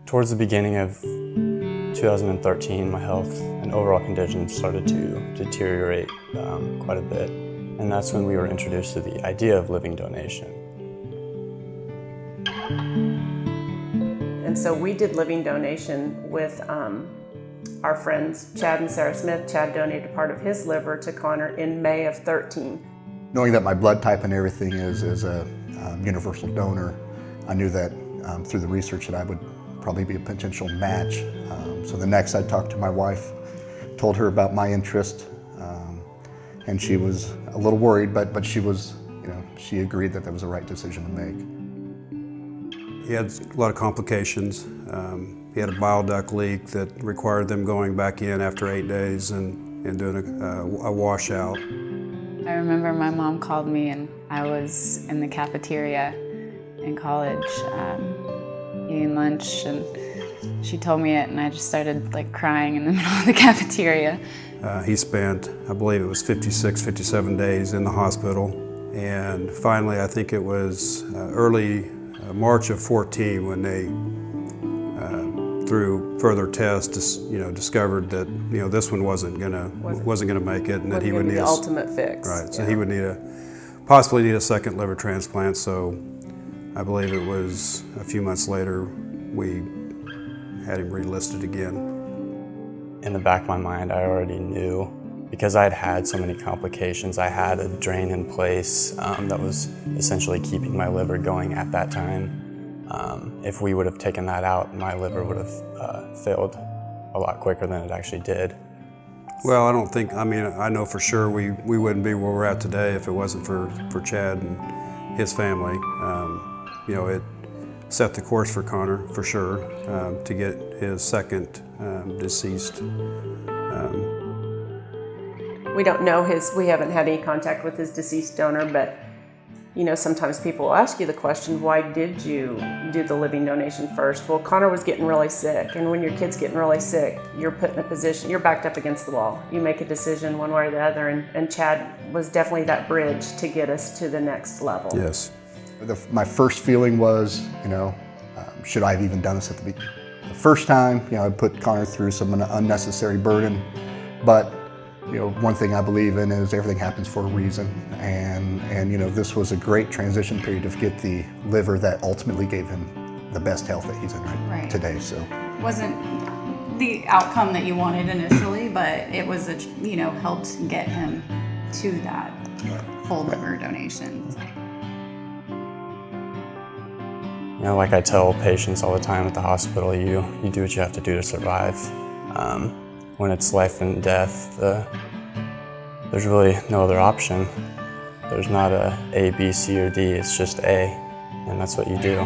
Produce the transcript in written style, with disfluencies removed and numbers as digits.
Towards the beginning of 2013, my health and overall condition started to deteriorate quite a bit, and that's when we were introduced to the idea of living donation. And so we did living donation with our friends Chad and Sarah Smith. Chad donated part of his liver to Conor in May of 13. Knowing that my blood type and everything is a universal donor, I knew that through the research that I would probably be a potential match. So the next I talked to my wife, told her about my interest, and she was a little worried, but she was, she agreed that that was the right decision to make. He had a lot of complications. He had a bile duct leak that required them going back in after 8 days and doing a washout. I remember my mom called me and I was in the cafeteria in college eating lunch, and she told me it and I just started crying in the middle of the cafeteria. He spent, I believe it was 56, 57 days in the hospital, and finally I think it was early March of 14 when they, through further tests, discovered that this one wasn't gonna make it, and that he would need the ultimate fix. Right, so he would possibly need a second liver transplant. So I believe it was a few months later we had him relisted again. In the back of my mind, I already knew, because I had had so many complications. I had a drain in place that was essentially keeping my liver going at that time. If we would have taken that out, my liver would have failed a lot quicker than it actually did. Well, I know for sure we wouldn't be where we're at today if it wasn't for Chad and his family. It set the course for Conor, for sure, to get his second deceased. We don't know we haven't had any contact with his deceased donor, but sometimes people will ask you the question, why did you do the living donation first? Well, Conor was getting really sick, and when your kid's getting really sick, you're put in a position, you're backed up against the wall. You make a decision one way or the other, and Chad was definitely that bridge to get us to the next level. Yes. My first feeling was, should I have even done this at the first time? I put Conor through some unnecessary burden, but one thing I believe in is everything happens for a reason, and this was a great transition period to get the liver that ultimately gave him the best health that he's in right today. So wasn't the outcome that you wanted initially, but it was helped get him to that full liver donation. Like I tell patients all the time at the hospital, you do what you have to do to survive. When it's life and death, there's really no other option. There's not a B, C, or D, it's just A, and that's what you do.